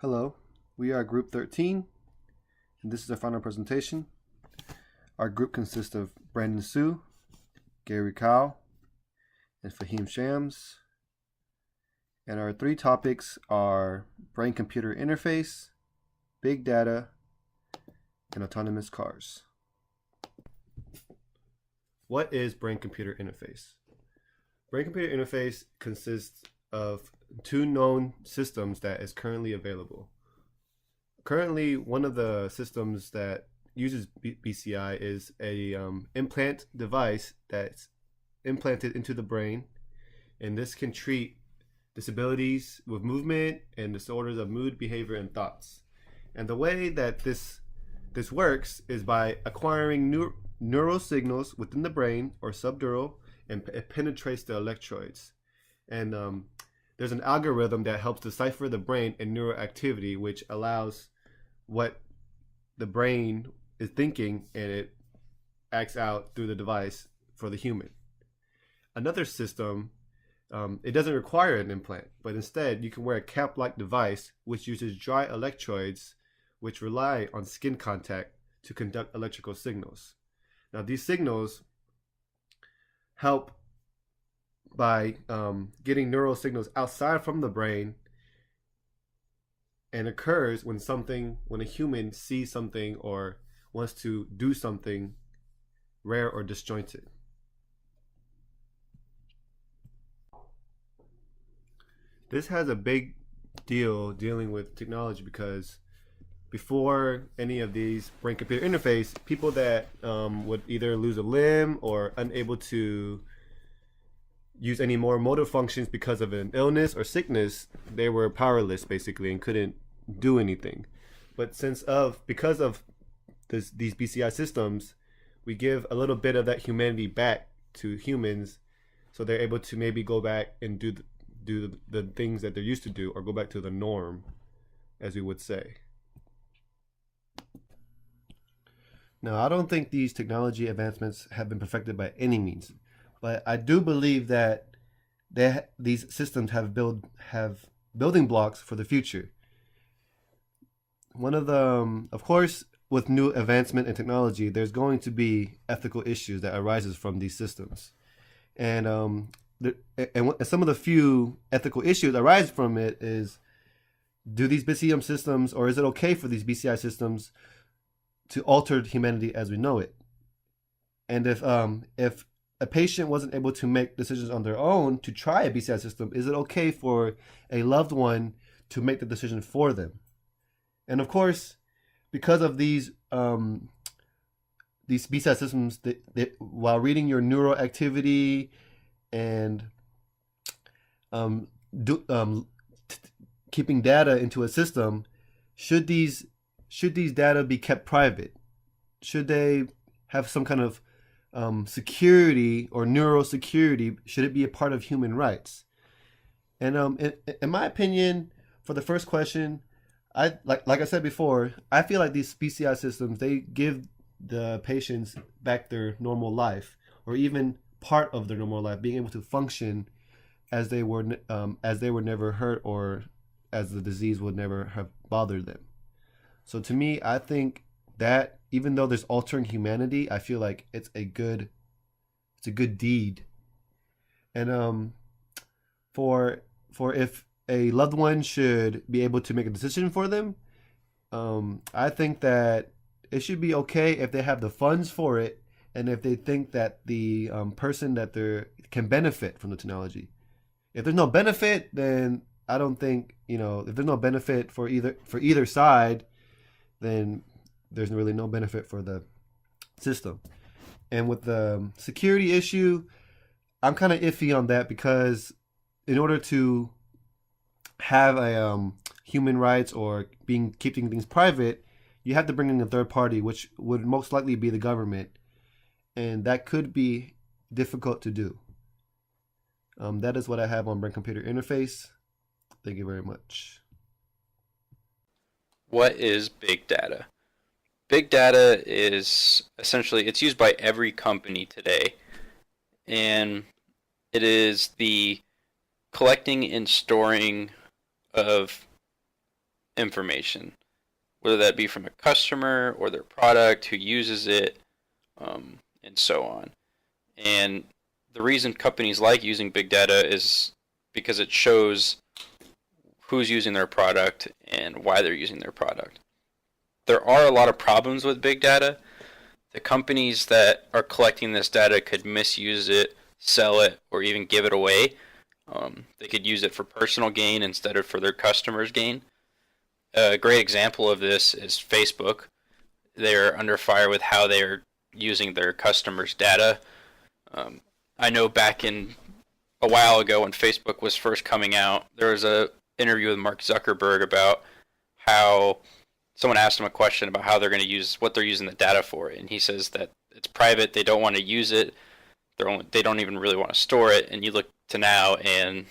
Hello, we are Group 13, and this is our final presentation. Our group consists of Brandon Su, Gary Kao, and Fahim Shams. And our three topics are brain-computer interface, big data, and autonomous cars. What is brain-computer interface? Brain-computer interface consists of two known systems that is currently available. Currently, one of the systems that uses BCI is a implant device that's implanted into the brain, and this can treat disabilities with movement and disorders of mood, behavior, and thoughts. And the way that this works is by acquiring neural signals within the brain or subdural, and it penetrates the electrodes. And there's an algorithm that helps decipher the brain and neural activity, which allows what the brain is thinking, and it acts out through the device for the human. Another system, it doesn't require an implant, but instead you can wear a cap-like device which uses dry electrodes which rely on skin contact to conduct electrical signals. Now these signals help by getting neural signals outside from the brain, and occurs when a human sees something or wants to do something rare or disjointed. This has a big deal dealing with technology, because before any of these brain-computer interface, people that would either lose a limb or unable to use any more motor functions because of an illness or sickness, they were powerless basically and couldn't do anything. But because of these BCI systems, we give a little bit of that humanity back to humans, so they're able to maybe go back and do the things that they're used to do, or go back to the norm, as we would say. Now, I don't think these technology advancements have been perfected by any means, but I do believe that these systems have building blocks for the future. One of the, of course, with new advancement in technology, there's going to be ethical issues that arises from these systems, and some of the few ethical issues arise from it is: do these BCM systems, or is it okay for these BCI systems to alter humanity as we know it? And if a patient wasn't able to make decisions on their own to try a BCI system, is it okay for a loved one to make the decision for them? And of course, because of these BCI systems, while reading your neural activity and keeping data into a system, should these data be kept private? Should they have some kind of security or neural security? Should it be a part of human rights? And in my opinion, for the first question, like I said before, I feel like these BCI systems, they give the patients back their normal life, or even part of their normal life, being able to function as they were never hurt, or as the disease would never have bothered them. So to me, I think that even though there's altering humanity, I feel like it's a good deed. And for if a loved one should be able to make a decision for them, I think that it should be okay if they have the funds for it, and if they think that the person that they can benefit from the technology. If there's no benefit, then I don't think, if there's no benefit for either side, then there's really no benefit for the system. And with the security issue, I'm kind of iffy on that, because in order to have a human rights, or keeping things private, you have to bring in a third party, which would most likely be the government, and that could be difficult to do. That is what I have on brain-computer interface. Thank you very much. What is big data? Big data is essentially, it's used by every company today, and it is the collecting and storing of information, whether that be from a customer or their product, who uses it, and so on. And the reason companies like using big data is because it shows who's using their product and why they're using their product. There are a lot of problems with big data. The companies that are collecting this data could misuse it, sell it, or even give it away. They could use it for personal gain instead of for their customers' gain. A great example of this is Facebook. They're under fire with how they're using their customers' data. I know back in a while ago when Facebook was first coming out, there was a interview with Mark Zuckerberg about how someone asked him a question about how they're going to use what they're using the data for, and he says that it's private. They don't want to use it. They don't even really want to store it. And you look to now, and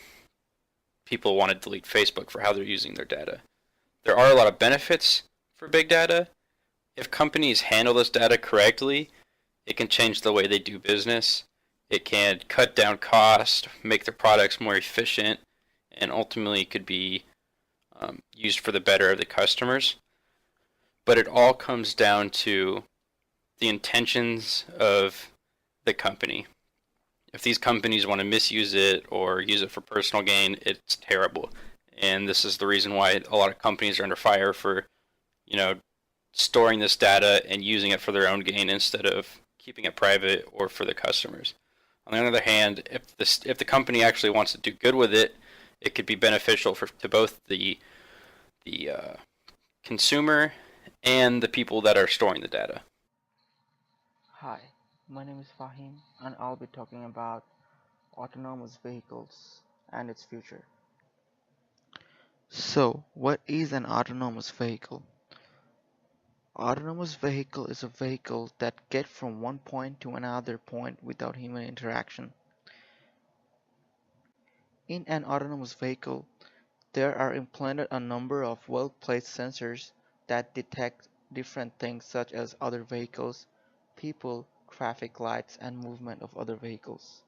people want to delete Facebook for how they're using their data. There are a lot of benefits for big data. If companies handle this data correctly, it can change the way they do business. It can cut down cost, make their products more efficient, and ultimately could be used for the better of the customers. But it all comes down to the intentions of the company. If these companies want to misuse it or use it for personal gain, it's terrible. And this is the reason why a lot of companies are under fire for, you know, storing this data and using it for their own gain instead of keeping it private or for the customers. On the other hand, if the company actually wants to do good with it, it could be beneficial to both the consumer and the people that are storing the data. Hi, my name is Fahim and I'll be talking about autonomous vehicles and its future. So, what is an autonomous vehicle? Autonomous vehicle is a vehicle that gets from one point to another point without human interaction. In an autonomous vehicle, there are implanted a number of well-placed sensors that detect different things such as other vehicles, people, traffic lights, and movement of other vehicles.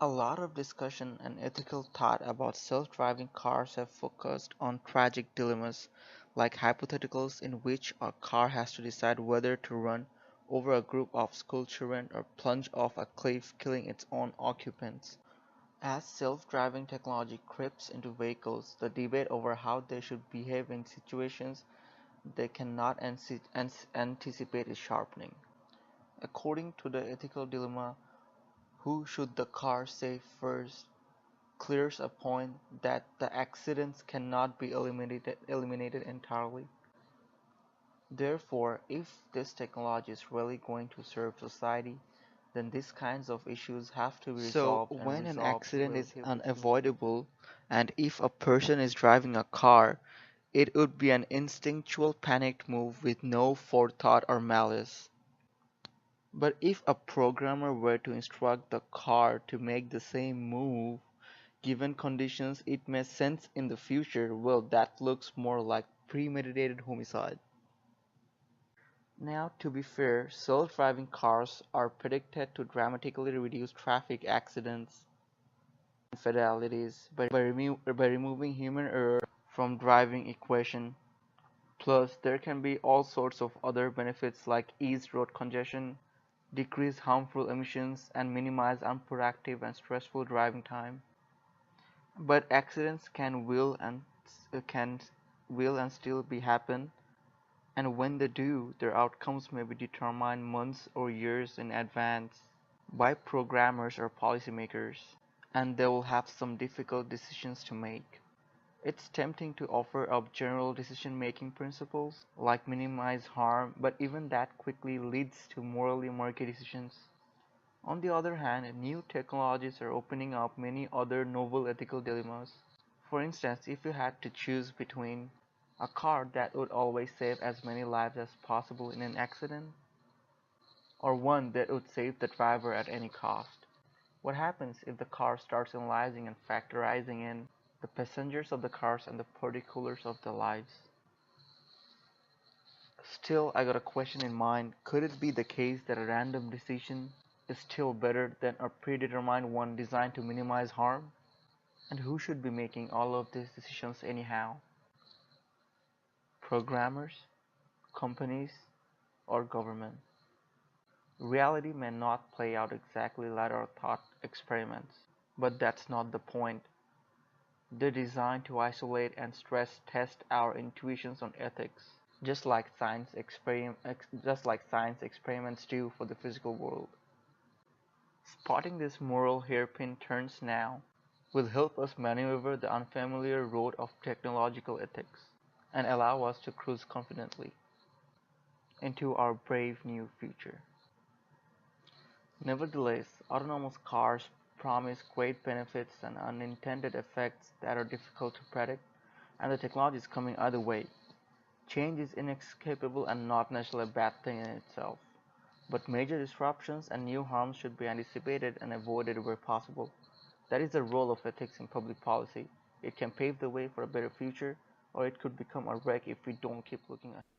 A lot of discussion and ethical thought about self-driving cars have focused on tragic dilemmas, like hypotheticals in which a car has to decide whether to run over a group of schoolchildren or plunge off a cliff, killing its own occupants. As self-driving technology creeps into vehicles, the debate over how they should behave in situations they cannot anticipate is sharpening. According to the ethical dilemma, who should the car save first clears a point that the accidents cannot be eliminated entirely. Therefore, if this technology is really going to serve society, then these kinds of issues have to be So, resolved and when an resolved accident is relatively soon. unavoidable, and if a person is driving a car, it would be an instinctual panicked move with no forethought or malice. But if a programmer were to instruct the car to make the same move, given conditions it may sense in the future, well, that looks more like premeditated homicide. Now, to be fair, self-driving cars are predicted to dramatically reduce traffic accidents and fatalities by removing human error from driving equation. Plus, there can be all sorts of other benefits like ease road congestion, decrease harmful emissions, and minimize unproductive and stressful driving time. But accidents can will and still be happen, and when they do, their outcomes may be determined months or years in advance by programmers or policymakers, and they will have some difficult decisions to make. It's tempting to offer up general decision-making principles like minimize harm, but even that quickly leads to morally murky decisions. On the other hand, new technologies are opening up many other novel ethical dilemmas. For instance, if you had to choose between a car that would always save as many lives as possible in an accident, or one that would save the driver at any cost, what happens if the car starts analyzing and factorizing in the passengers of the cars and the particulars of their lives? Still, I got a question in mind. Could it be the case that a random decision is still better than a predetermined one designed to minimize harm? And who should be making all of these decisions anyhow? Programmers, companies, or government? Reality may not play out exactly like our thought experiments, but that's not the point. They're designed to isolate and stress test our intuitions on ethics, just like science experiments do for the physical world. Spotting these moral hairpin turns now will help us maneuver the unfamiliar road of technological ethics and allow us to cruise confidently into our brave new future. Nevertheless, autonomous cars promise great benefits and unintended effects that are difficult to predict, and the technology is coming either way. Change is inescapable and not necessarily a bad thing in itself, but major disruptions and new harms should be anticipated and avoided where possible. That is the role of ethics in public policy. It can pave the way for a better future, or it could become a wreck if we don't keep looking ahead.